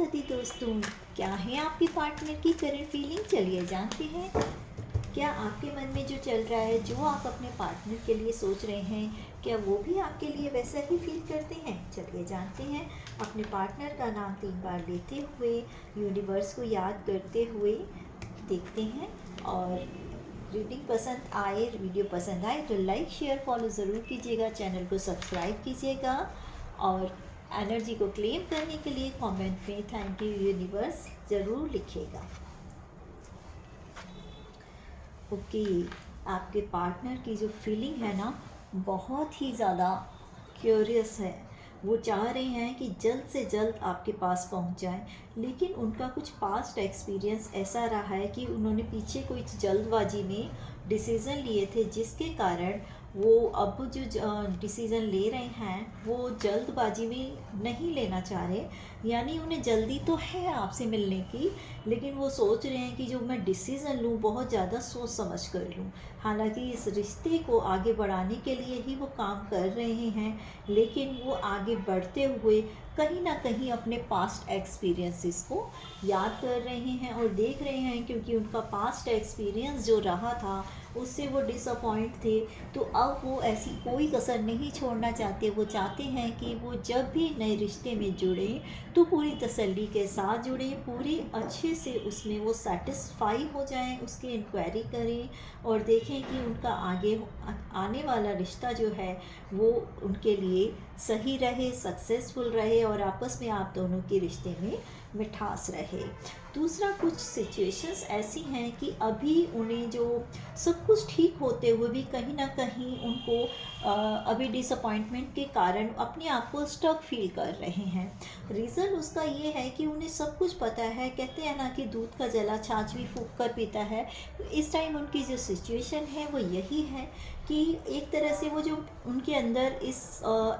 अति दोस्तों, क्या है आपके पार्टनर की करंट फीलिंग? चलिए जानते हैं। क्या आपके मन में जो चल रहा है, जो आप अपने पार्टनर के लिए सोच रहे हैं, क्या वो भी आपके लिए वैसा ही फील करते हैं? चलिए जानते हैं। अपने पार्टनर का नाम 3 बार लेते हुए, यूनिवर्स को याद करते हुए देखते हैं। और रीडिंग पसंद आए, वीडियो पसंद आए तो लाइक शेयर फॉलो ज़रूर कीजिएगा, चैनल को सब्सक्राइब कीजिएगा और एनर्जी को क्लेम करने के लिए कमेंट में थैंक यू यूनिवर्स ज़रूर लिखिएगा। ओके, आपके पार्टनर की जो फीलिंग है ना, बहुत ही ज़्यादा क्यूरियस है। वो चाह रहे हैं कि जल्द से जल्द आपके पास पहुंच जाएं, लेकिन उनका कुछ पास्ट एक्सपीरियंस ऐसा रहा है कि उन्होंने पीछे कोई जल्दबाजी में डिसीज़न लिए थे, जिसके कारण वो अब जो डिसीज़न ले रहे हैं वो जल्दबाजी में नहीं लेना चाह रहे। यानी उन्हें जल्दी तो है आपसे मिलने की, लेकिन वो सोच रहे हैं कि जो मैं डिसीज़न लूँ बहुत ज़्यादा सोच समझ कर लूँ। हालांकि इस रिश्ते को आगे बढ़ाने के लिए ही वो काम कर रहे हैं, लेकिन वो आगे बढ़ते हुए कहीं ना कहीं अपने पास्ट एक्सपीरियंसेस को याद कर रहे हैं और देख रहे हैं, क्योंकि उनका पास्ट एक्सपीरियंस जो रहा था उससे वो डिसअपॉइंट थे। तो अब वो ऐसी कोई कसर नहीं छोड़ना चाहते। वो चाहते हैं कि वो जब भी नए रिश्ते में जुड़े तो पूरी तसल्ली के साथ जुड़े, पूरी अच्छे से उसमें वो सेटिस्फाई हो जाएं, उसकी इंक्वायरी करें और देखें कि उनका आगे आने वाला रिश्ता जो है वो उनके लिए सही रहे, सक्सेसफुल रहे और आपस में आप दोनों के रिश्ते में मिठास रहे। दूसरा, कुछ सिचुएशंस ऐसी हैं कि अभी उन्हें जो सब कुछ ठीक होते हुए भी कहीं ना कहीं उनको अभी डिसअपॉइंटमेंट के कारण अपने आप को स्टक फील कर रहे हैं। रीज़न उसका ये है कि उन्हें सब कुछ पता है। कहते हैं ना कि दूध का जला छाछ भी फूंक कर पीता है। इस टाइम उनकी जो सिचुएशन है वो यही है कि एक तरह से वो जो उनके अंदर इस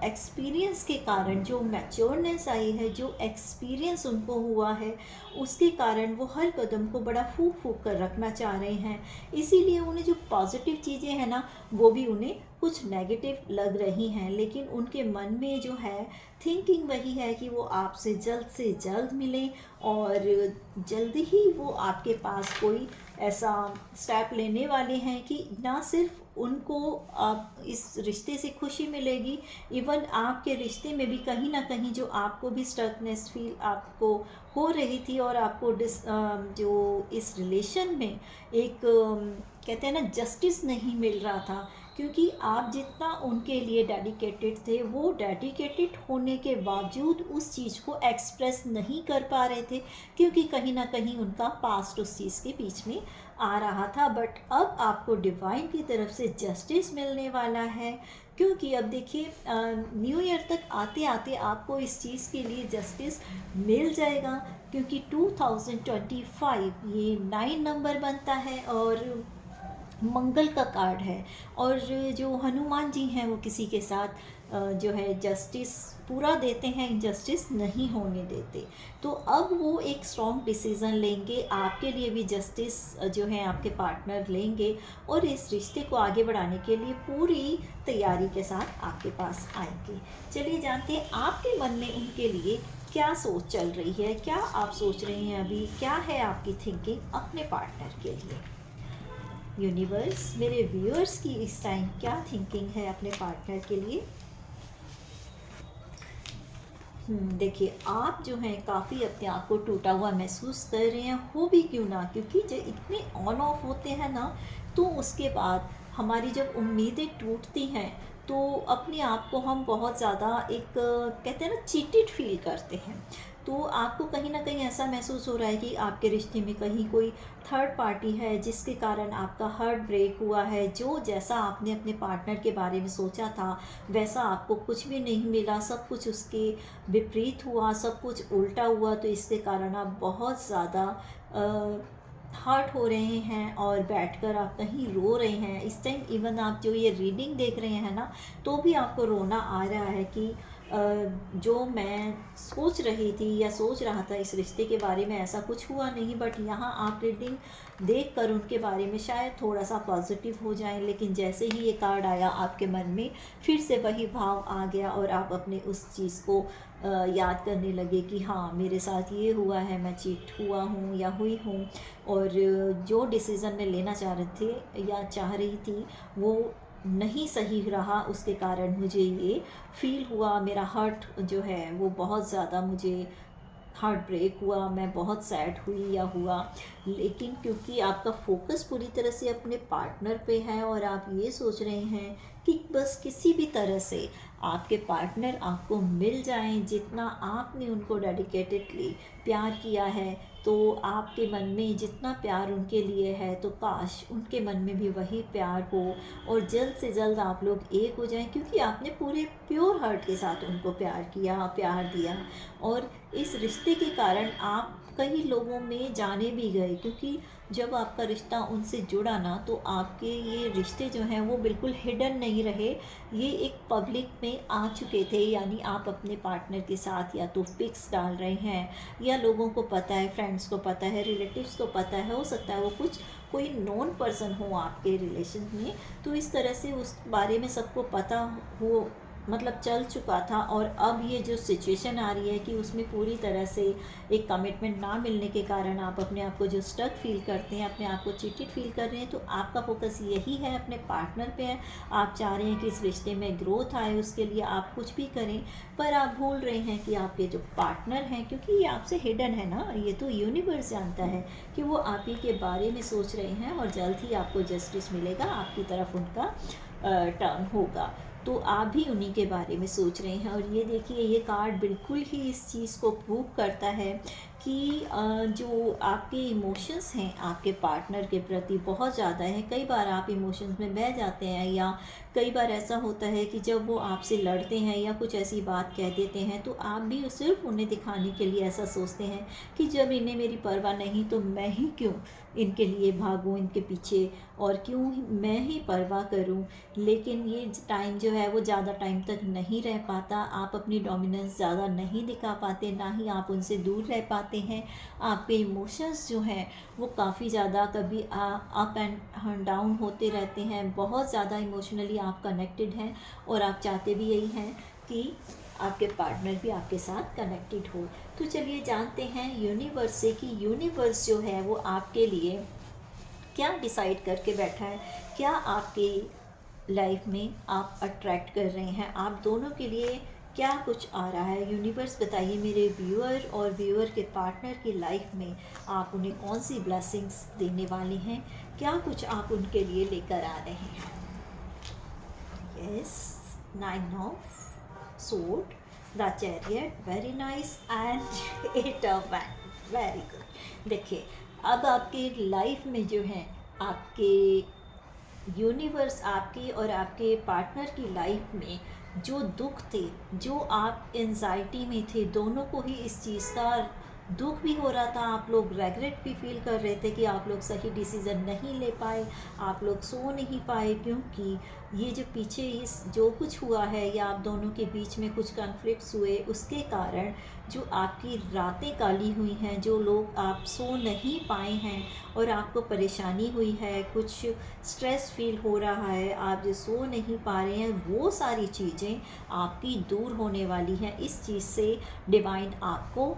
एक्सपीरियंस के कारण जो मैच्योरनेस आई है, जो एक्सपीरियंस उनको हुआ है, उसके कारण वो हर कदम को बड़ा फूंक फूंक कर रखना चाह रहे हैं। इसीलिए उन्हें जो पॉजिटिव चीज़ें हैं ना, वो भी उन्हें कुछ नेगेटिव लग रही हैं, लेकिन उनके मन में जो है थिंकिंग वही है कि वो आपसे जल्द से जल्द मिलें और जल्द ही वो आपके पास कोई ऐसा स्टेप लेने वाले हैं कि ना सिर्फ उनको आप इस रिश्ते से खुशी मिलेगी, इवन आपके रिश्ते में भी कहीं ना कहीं जो आपको भी स्टकनेस फील आपको हो रही थी और आपको जो इस रिलेशन में एक कहते हैं ना जस्टिस नहीं मिल रहा था, क्योंकि आप जितना उनके लिए डेडिकेटेड थे वो डेडिकेटेड होने के बावजूद उस चीज़ को एक्सप्रेस नहीं कर पा रहे थे, क्योंकि कहीं ना कहीं उनका पास्ट उस चीज़ के बीच में आ रहा था। बट अब आपको डिवाइन की तरफ से जस्टिस मिलने वाला है, क्योंकि अब देखिए न्यू ईयर तक आते आते आपको इस चीज़ के लिए जस्टिस मिल जाएगा, क्योंकि 2025 ये 9 नंबर बनता है और मंगल का कार्ड है। और जो हनुमान जी हैं वो किसी के साथ जो है जस्टिस पूरा देते हैं, इनजस्टिस नहीं होने देते। तो अब वो एक स्ट्रॉन्ग डिसीज़न लेंगे, आपके लिए भी जस्टिस जो है आपके पार्टनर लेंगे और इस रिश्ते को आगे बढ़ाने के लिए पूरी तैयारी के साथ आपके पास आएंगे। चलिए जानते हैं आपके मन में उनके लिए क्या सोच चल रही है, क्या आप सोच रहे हैं अभी, क्या है आपकी थिंकिंग अपने पार्टनर के लिए। यूनिवर्स, मेरे व्यूअर्स की इस टाइम क्या थिंकिंग है अपने पार्टनर के लिए। देखिए, आप जो हैं काफ़ी अपने आप को टूटा हुआ महसूस कर रहे हैं, हो भी क्यों ना, क्योंकि जब इतने ऑन ऑफ होते हैं ना, तो उसके बाद हमारी जब उम्मीदें टूटती हैं तो अपने आप को हम बहुत ज़्यादा एक कहते हैं ना चीटेड फील करते हैं। तो आपको कहीं ना कहीं ऐसा महसूस हो रहा है कि आपके रिश्ते में कहीं कोई थर्ड पार्टी है, जिसके कारण आपका हार्ट ब्रेक हुआ है। जो जैसा आपने अपने पार्टनर के बारे में सोचा था वैसा आपको कुछ भी नहीं मिला, सब कुछ उसके विपरीत हुआ, सब कुछ उल्टा हुआ। तो इसके कारण आप बहुत ज़्यादा हर्ट हो रहे हैं और बैठकर आप कहीं रो रहे हैं। इस टाइम इवन आप जो ये रीडिंग देख रहे हैं ना, तो भी आपको रोना आ रहा है कि जो मैं सोच रही थी या सोच रहा था इस रिश्ते के बारे में, ऐसा कुछ हुआ नहीं, बट यहाँ आप रीडिंग देख कर उनके बारे में शायद थोड़ा सा पॉजिटिव हो जाएं। लेकिन जैसे ही ये कार्ड आया आपके मन में फिर से वही भाव आ गया और आप अपने उस चीज़ को याद करने लगे कि हाँ मेरे साथ ये हुआ है, मैं चीट हुआ हूँ या हुई हूँ, और जो डिसीज़न मैं लेना चाह रहे थे या चाह रही थी वो नहीं सही रहा, उसके कारण मुझे ये फील हुआ। मेरा हर्ट जो है वो बहुत ज़्यादा मुझे हार्ट ब्रेक हुआ, मैं बहुत सैड हुई या हुआ। लेकिन क्योंकि आपका फोकस पूरी तरह से अपने पार्टनर पे है और आप ये सोच रहे हैं कि बस किसी भी तरह से आपके पार्टनर आपको मिल जाएं, जितना आपने उनको डेडिकेटेडली प्यार किया है, तो आपके मन में जितना प्यार उनके लिए है तो काश उनके मन में भी वही प्यार हो और जल्द से जल्द आप लोग एक हो जाएं, क्योंकि आपने पूरे प्योर हार्ट के साथ उनको प्यार किया, प्यार दिया। और इस रिश्ते के कारण आप कई लोगों में जाने भी गए, क्योंकि जब आपका रिश्ता उनसे जुड़ा ना तो आपके ये रिश्ते जो हैं वो बिल्कुल हिडन नहीं रहे, ये एक पब्लिक में आ चुके थे। यानी आप अपने पार्टनर के साथ या तो पिक्स डाल रहे हैं या लोगों को पता है, फ्रेंड्स को पता है, रिलेटिव्स को पता है, हो सकता है वो कुछ कोई नॉन पर्सन हो आपके रिलेशन में, तो इस तरह से उस बारे में सबको पता हो, मतलब चल चुका था। और अब ये जो सिचुएशन आ रही है कि उसमें पूरी तरह से एक कमिटमेंट ना मिलने के कारण आप अपने आप को जो स्टक फील करते हैं, अपने आप को चीटेड फील कर रहे हैं, तो आपका फोकस यही है, अपने पार्टनर पे है। आप चाह रहे हैं कि इस रिश्ते में ग्रोथ आए, उसके लिए आप कुछ भी करें, पर आप भूल रहे हैं कि आपके जो पार्टनर हैं, क्योंकि ये आपसे हिडन है ना, ये तो यूनिवर्स जानता है कि वो आप ही के बारे में सोच रहे हैं और जल्द ही आपको जस्टिस मिलेगा, आपकी तरफ उनका टर्न होगा। तो आप भी उन्हीं के बारे में सोच रहे हैं। और ये देखिए, ये कार्ड बिल्कुल ही इस चीज़ को प्रूव करता है कि जो आपके इमोशंस हैं आपके पार्टनर के प्रति बहुत ज़्यादा हैं। कई बार आप इमोशंस में बह जाते हैं, या कई बार ऐसा होता है कि जब वो आपसे लड़ते हैं या कुछ ऐसी बात कह देते हैं तो आप भी सिर्फ उन्हें दिखाने के लिए ऐसा सोचते हैं कि जब इन्हें मेरी परवाह नहीं तो मैं ही क्यों इनके लिए भागूं, इनके पीछे, और क्यों मैं ही परवाह करूं। लेकिन ये टाइम जो है वो ज़्यादा टाइम तक नहीं रह पाता, आप अपनी डोमिनेंस ज़्यादा नहीं दिखा पाते, ना ही आप उनसे दूर रह पाते हैं। आपके इमोशंस जो हैं वो काफ़ी ज़्यादा कभी अप एंड डाउन होते रहते हैं, बहुत ज़्यादा इमोशनली आप कनेक्टेड हैं और आप चाहते भी यही हैं कि आपके पार्टनर भी आपके साथ कनेक्टेड हो। तो चलिए जानते हैं यूनिवर्स से कि यूनिवर्स जो है वो आपके लिए क्या डिसाइड करके बैठा है, क्या आपके लाइफ में आप अट्रैक्ट कर रहे हैं, आप दोनों के लिए क्या कुछ आ रहा है। यूनिवर्स बताइए मेरे व्यूअर और व्यूअर के पार्टनर की लाइफ में आप उन्हें कौन सी ब्लेसिंग्स देने वाले हैं, क्या कुछ आप उनके लिए लेकर आ रहे हैं। Yes, 9 of sword, the chariot, very nice, and 8 of wands, very good। देखिए, अब आपके लाइफ में जो है आपके यूनिवर्स आपकी और आपके पार्टनर की लाइफ में जो दुख थे, जो आप एंजाइटी में थे, दोनों को ही इस चीज़ का दुख भी हो रहा था, आप लोग रेगरेट भी फील कर रहे थे कि आप लोग सही डिसीज़न नहीं ले पाए, आप लोग सो नहीं पाए, क्योंकि ये जो पीछे इस जो कुछ हुआ है या आप दोनों के बीच में कुछ कॉन्फ्लिक्ट्स हुए, उसके कारण जो आपकी रातें काली हुई हैं, जो लोग आप सो नहीं पाए हैं और आपको परेशानी हुई है, कुछ स्ट्रेस फील हो रहा है, आप जो सो नहीं पा रहे हैं, वो सारी चीज़ें आपकी दूर होने वाली हैं। इस चीज़ से डिवाइन आपको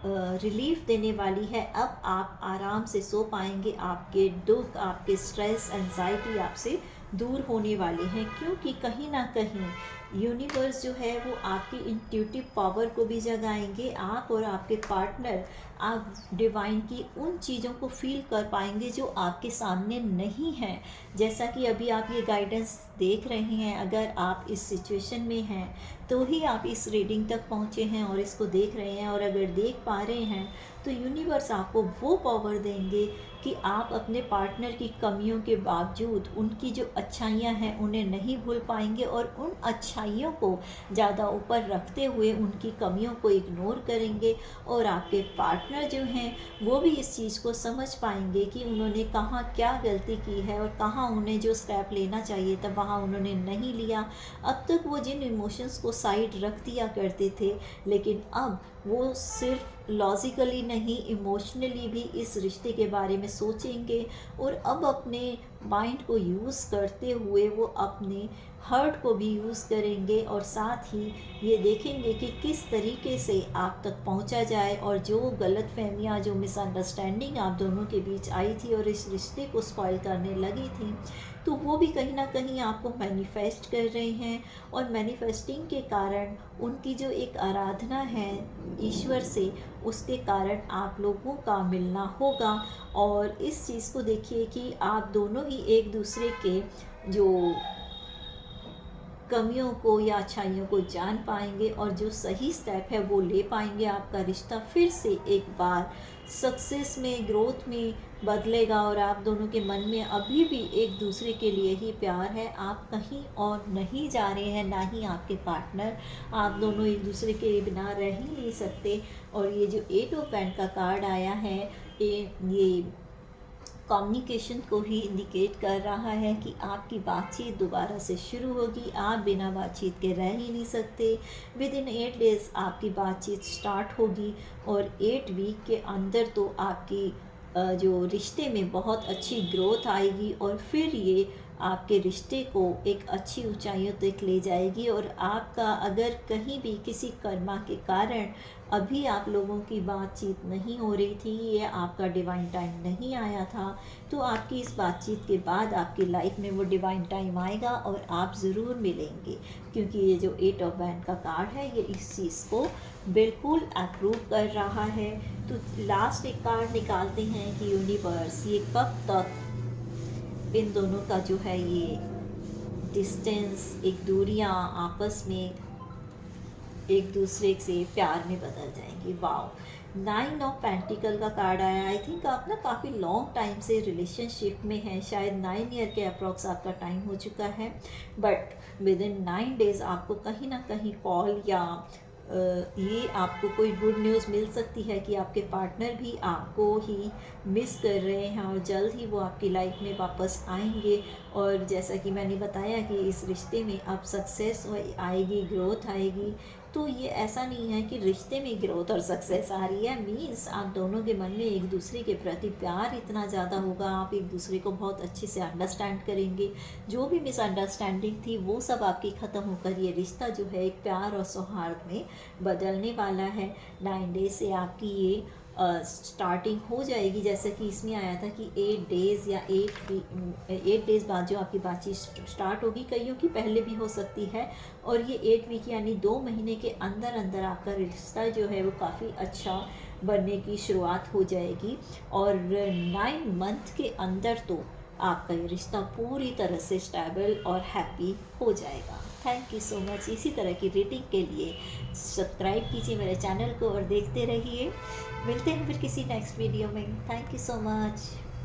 रिलीफ देने वाली है। अब आप आराम से सो पाएंगे, आपके दुख, आपके स्ट्रेस, एंजाइटी आपसे दूर होने वाले हैं, क्योंकि कहीं ना कहीं यूनिवर्स जो है वो आपकी इंट्यूटिव पावर को भी जगाएंगे। आप और आपके पार्टनर आप डिवाइन की उन चीज़ों को फील कर पाएंगे जो आपके सामने नहीं हैं। जैसा कि अभी आप ये गाइडेंस देख रहे हैं, अगर आप इस सिचुएशन में हैं तो ही आप इस रीडिंग तक पहुँचे हैं और इसको देख रहे हैं, और अगर देख पा रहे हैं तो यूनिवर्स आपको वो पावर देंगे कि आप अपने पार्टनर की कमियों के बावजूद उनकी जो अच्छाइयाँ हैं उन्हें नहीं भूल पाएंगे, और उन अच्छाइयों को ज़्यादा ऊपर रखते हुए उनकी कमियों को इग्नोर करेंगे, और आपके पार्टनर जो हैं वो भी इस चीज़ को समझ पाएंगे कि उन्होंने कहाँ क्या गलती की है और कहाँ उन्हें जो स्टेप लेना चाहिए था वहाँ उन्होंने नहीं लिया। अब तक वो जिन इमोशंस को साइड रख दिया करते थे, लेकिन अब वो सिर्फ लॉजिकली नहीं, इमोशनली भी इस रिश्ते के बारे में सोचेंगे, और अब अपने माइंड को यूज़ करते हुए वो अपने हर्ट को भी यूज़ करेंगे, और साथ ही ये देखेंगे कि किस तरीके से आप तक पहुंचा जाए, और जो गलतफहमियां, जो मिसअंडरस्टैंडिंग आप दोनों के बीच आई थी और इस रिश्ते को स्पॉइल करने लगी थी, तो वो भी कहीं ना कहीं आपको मैनिफेस्ट कर रहे हैं। और मैनिफेस्टिंग के कारण उनकी जो एक आराधना है ईश्वर से, उसके कारण आप लोगों का मिलना होगा। और इस चीज़ को देखिए कि आप दोनों ही एक दूसरे के जो कमियों को या अच्छाइयों को जान पाएंगे, और जो सही स्टेप है वो ले पाएंगे। आपका रिश्ता फिर से एक बार सक्सेस में, ग्रोथ में बदलेगा, और आप दोनों के मन में अभी भी एक दूसरे के लिए ही प्यार है। आप कहीं और नहीं जा रहे हैं, ना ही आपके पार्टनर। आप दोनों एक दूसरे के बिना रह ही नहीं सकते। और ये जो 8 ऑफ पेंट का कार्ड आया है, ये कम्युनिकेशन को ही इंडिकेट कर रहा है कि आपकी बातचीत दोबारा से शुरू होगी। आप बिना बातचीत के रह ही नहीं सकते। विद इन 8 डेज़ आपकी बातचीत स्टार्ट होगी, और 8 वीक के अंदर तो आपकी जो रिश्ते में बहुत अच्छी ग्रोथ आएगी, और फिर ये आपके रिश्ते को एक अच्छी ऊंचाइयों तक ले जाएगी। और आपका अगर कहीं भी किसी कर्मा के कारण अभी आप लोगों की बातचीत नहीं हो रही थी, या आपका डिवाइन टाइम नहीं आया था, तो आपकी इस बातचीत के बाद आपकी लाइफ में वो डिवाइन टाइम आएगा, और आप ज़रूर मिलेंगे। क्योंकि ये जो 8 ऑफ वैंड का कार्ड है, ये इस चीज़ को बिल्कुल अप्रूव कर रहा है। तो लास्ट एक कार्ड निकालते हैं कि यूनिवर्स, ये कब तक इन दोनों का जो है ये डिस्टेंस, एक दूरियां आपस में एक दूसरे से प्यार में बदल जाएंगी। वाओ, 9 ऑफ पेंटिकल का कार्ड आया। आई थिंक आप ना काफ़ी लॉन्ग टाइम से रिलेशनशिप में हैं, शायद 9 ईयर के अप्रॉक्स आपका टाइम हो चुका है, बट विद इन 9 डेज़ आपको कहीं ना कहीं कॉल या ये आपको कोई गुड न्यूज़ मिल सकती है कि आपके पार्टनर भी आपको ही मिस कर रहे हैं, और जल्द ही वो आपकी लाइफ में वापस आएंगे। और जैसा कि मैंने बताया कि इस रिश्ते में अब सक्सेस आएगी, ग्रोथ आएगी। तो ये ऐसा नहीं है कि रिश्ते में ग्रोथ और सक्सेस आ रही है, मीन्स आप दोनों के मन में एक दूसरे के प्रति प्यार इतना ज़्यादा होगा, आप एक दूसरे को बहुत अच्छे से अंडरस्टैंड करेंगे। जो भी मिसअंडरस्टैंडिंग थी वो सब आपकी ख़त्म होकर ये रिश्ता जो है एक प्यार और सौहार्द में बदलने वाला है। 9 डेज से आपकी ये स्टार्टिंग हो जाएगी। जैसे कि इसमें आया था कि 8 डेज़ या 8 डेज़ बाद जो आपकी बातचीत स्टार्ट होगी, कईयों की पहले भी हो सकती है। और ये 8 वीक यानी 2 महीने के अंदर अंदर आपका रिश्ता जो है वो काफ़ी अच्छा बनने की शुरुआत हो जाएगी। और 9 मंथ के अंदर तो आपका ये रिश्ता पूरी तरह से स्टेबल और हैप्पी हो जाएगा। Thank you so much. इसी तरह की रीडिंग के लिए सब्सक्राइब कीजिए मेरे चैनल को और देखते रहिए। मिलते हैं फिर किसी नेक्स्ट वीडियो में। Thank you so much.